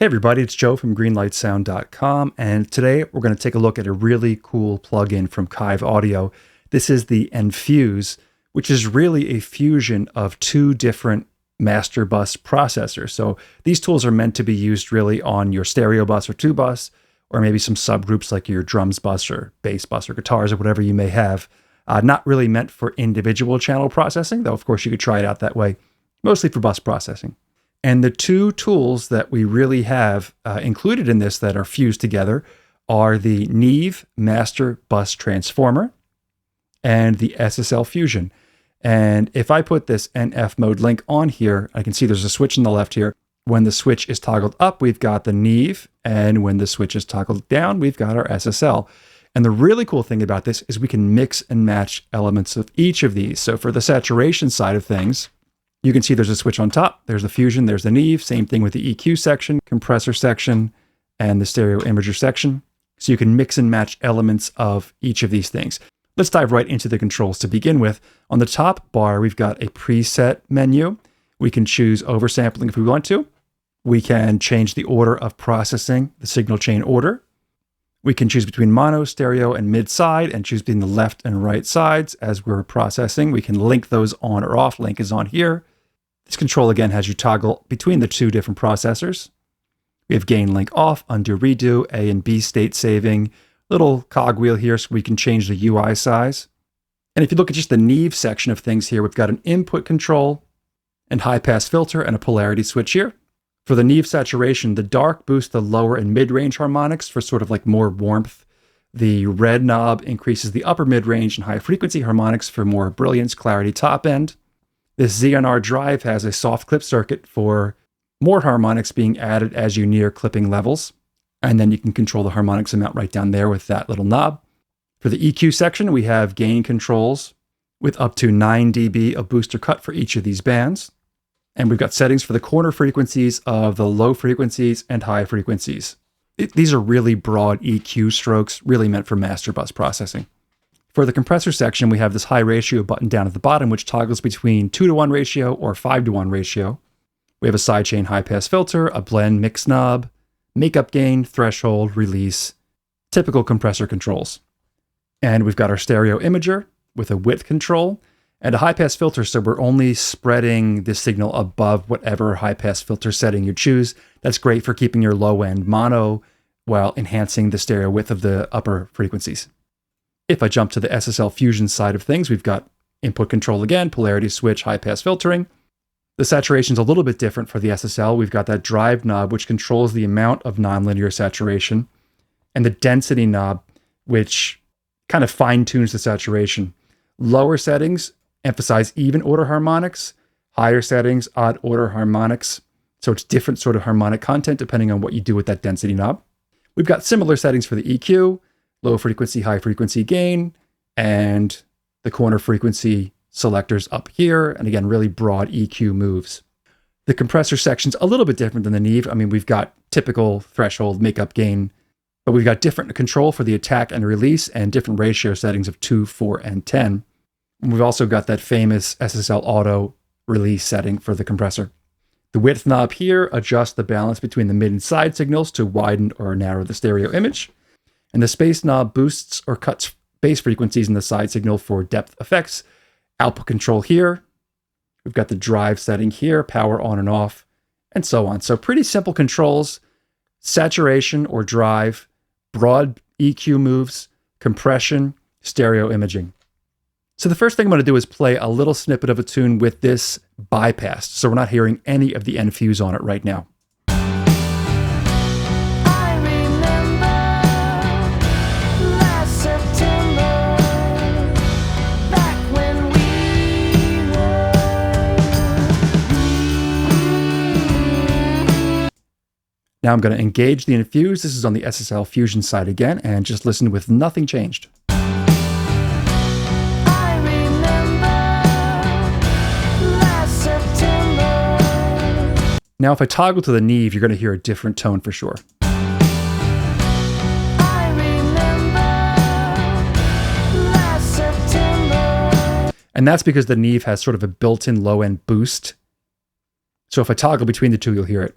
Hey everybody, it's Joe from greenlightsound.com, and today we're going to take a look at a really cool plugin from Kiive Audio. This is the NFuse, which is really a fusion of two different master bus processors. So these tools are meant to be used really on your stereo bus or two bus, or maybe some subgroups like your drums bus or bass bus or guitars or whatever you may have. Not really meant for individual channel processing, though of course you could try it out that way, mostly for bus processing. And the two tools that we really have included in this that are fused together are the Neve Master Bus Transformer and the SSL Fusion. And if I put this NF mode link on here, I can see there's a switch on the left here. When the switch is toggled up, we've got the Neve, and when the switch is toggled down, we've got our SSL. And the really cool thing about this is we can mix and match elements of each of these. So for the saturation side of things, you can see there's a switch on top, there's the Fusion, there's the Neve, same thing with the EQ section, compressor section, and the stereo imager section. So you can mix and match elements of each of these things. Let's dive right into the controls to begin with. On the top bar, we've got a preset menu. We can choose oversampling if we want to. We can change the order of processing, the signal chain order. We can choose between mono, stereo, and mid-side, and choose between the left and right sides as we're processing. We can link those on or off. Link is on here. This control, again, has you toggle between the two different processors. We have gain link off, undo redo, A and B state saving, little cogwheel here so we can change the UI size. And if you look at just the Neve section of things here, we've got an input control and high pass filter and a polarity switch here. For the Neve saturation, the dark boosts the lower and mid-range harmonics for sort of like more warmth. The red knob increases the upper mid-range and high frequency harmonics for more brilliance, clarity, top end. This ZNR drive has a soft clip circuit for more harmonics being added as you near clipping levels. And then you can control the harmonics amount right down there with that little knob. For the EQ section, we have gain controls with up to 9 dB of booster cut for each of these bands. And we've got settings for the corner frequencies of the low frequencies and high frequencies. These are really broad EQ strokes, really meant for master bus processing. For the compressor section, we have this high ratio button down at the bottom, which toggles between 2:1 ratio or 5:1 ratio. We have a sidechain high pass filter, a blend mix knob, makeup gain, threshold, release, typical compressor controls. And we've got our stereo imager with a width control and a high pass filter, so we're only spreading the signal above whatever high pass filter setting you choose. That's great for keeping your low end mono while enhancing the stereo width of the upper frequencies. If I jump to the SSL Fusion side of things, we've got input control again, polarity switch, high pass filtering. The saturation is a little bit different for the SSL. We've got that drive knob, which controls the amount of nonlinear saturation, and the density knob, which kind of fine tunes the saturation. Lower settings emphasize even order harmonics, higher settings, odd order harmonics. So it's different sort of harmonic content depending on what you do with that density knob. We've got similar settings for the EQ, low frequency, high frequency gain, and the corner frequency selectors up here. And again, really broad EQ moves. The compressor section's a little bit different than the Neve. I mean, we've got typical threshold, makeup gain, but we've got different control for the attack and release and different ratio settings of 2, 4, and 10. And we've also got that famous SSL auto release setting for the compressor. The width knob here adjusts the balance between the mid and side signals to widen or narrow the stereo image. And the space knob boosts or cuts bass frequencies in the side signal for depth effects. Output control here. We've got the drive setting here, power on and off, and so on. So pretty simple controls, saturation or drive, broad EQ moves, compression, stereo imaging. So the first thing I'm going to do is play a little snippet of a tune with this bypassed, so we're not hearing any of the NFuse on it right now. Now I'm going to engage the NFuse. This is on the SSL Fusion side again, and just listen with nothing changed. Now, if I toggle to the Neve, you're going to hear a different tone for sure. And that's because the Neve has sort of a built-in low-end boost. So if I toggle between the two, you'll hear it.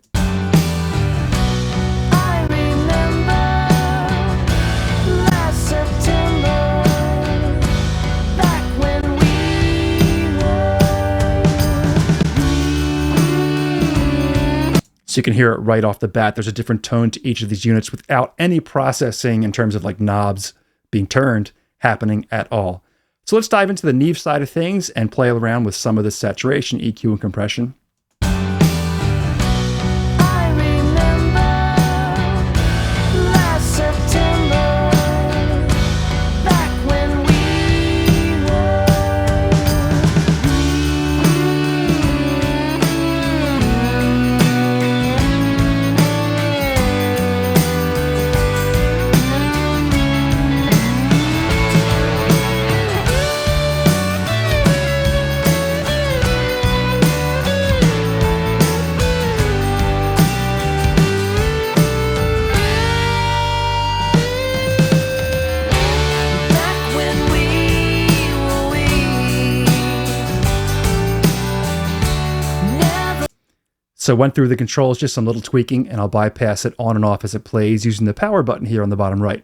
So you can hear it right off the bat. There's a different tone to each of these units without any processing in terms of like knobs being turned happening at all. So let's dive into the Neve side of things and play around with some of the saturation, EQ, and compression. So went through the controls, just some little tweaking, and I'll bypass it on and off as it plays using the power button here on the bottom right.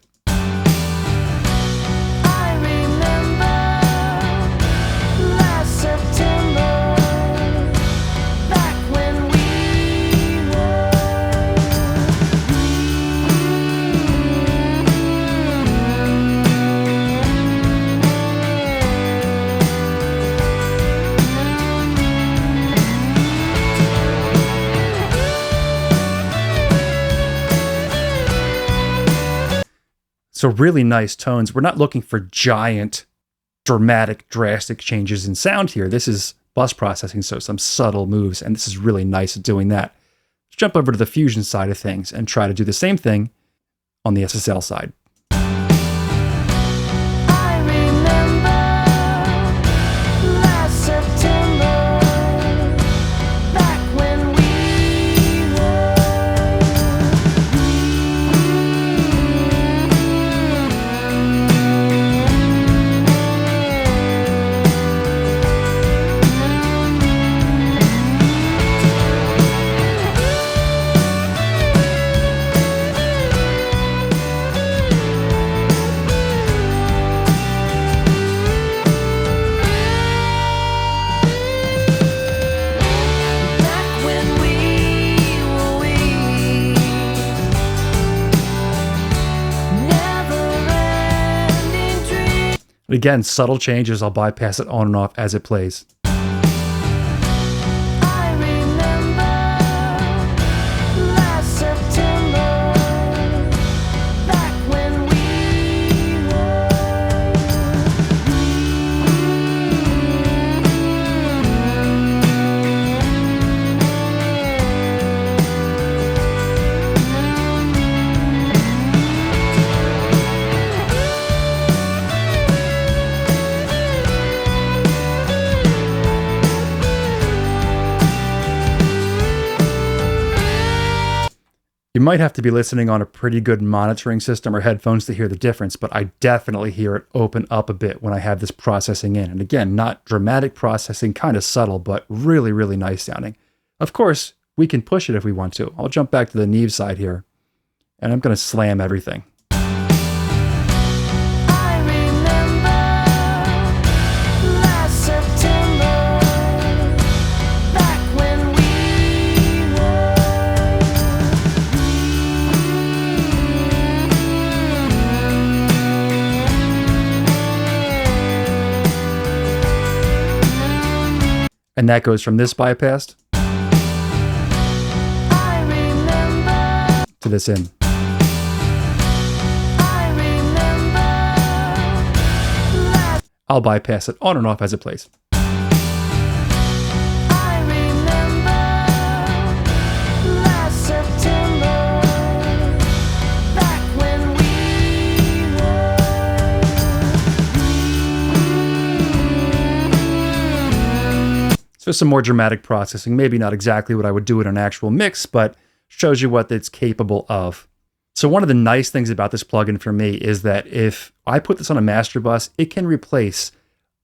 So really nice tones. We're not looking for giant, dramatic, drastic changes in sound here. This is bus processing, so some subtle moves, and this is really nice at doing that. Let's jump over to the Fusion side of things and try to do the same thing on the SSL side. Again, subtle changes, I'll bypass it on and off as it plays. You might have to be listening on a pretty good monitoring system or headphones to hear the difference, but I definitely hear it open up a bit when I have this processing in. And again, not dramatic processing, kind of subtle, but really, really nice sounding. Of course, we can push it if we want to. I'll jump back to the Neve side here, and I'm going to slam everything. And that goes from this bypassed to this in. I'll bypass it on and off as it plays. So some more dramatic processing, maybe not exactly what I would do in an actual mix, but shows you what it's capable of. So one of the nice things about this plugin for me is that if I put this on a master bus, it can replace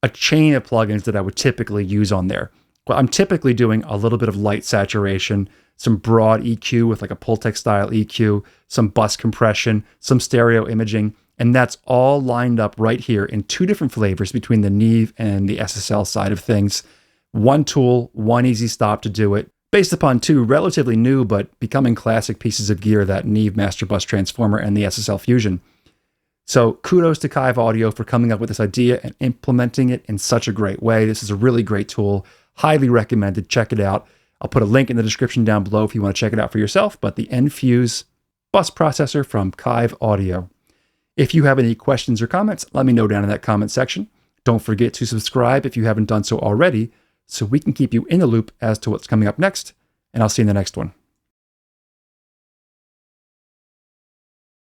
a chain of plugins that I would typically use on there. Well, I'm typically doing a little bit of light saturation, some broad EQ with like a Pultec style EQ, some bus compression, some stereo imaging, and that's all lined up right here in two different flavors between the Neve and the SSL side of things. One tool, one easy stop to do it. based upon two relatively new but becoming classic pieces of gear, that Neve Master Bus Transformer and the SSL Fusion. So kudos to Kiive Audio for coming up with this idea and implementing it in such a great way. This is a really great tool. Highly recommended. Check it out. I'll put a link in the description down below if you want to check it out for yourself, but the NFuse bus processor from Kiive Audio. If you have any questions or comments, let me know down in that comment section. Don't forget to subscribe if you haven't done so already, so we can keep you in the loop as to what's coming up next, and I'll see you in the next one.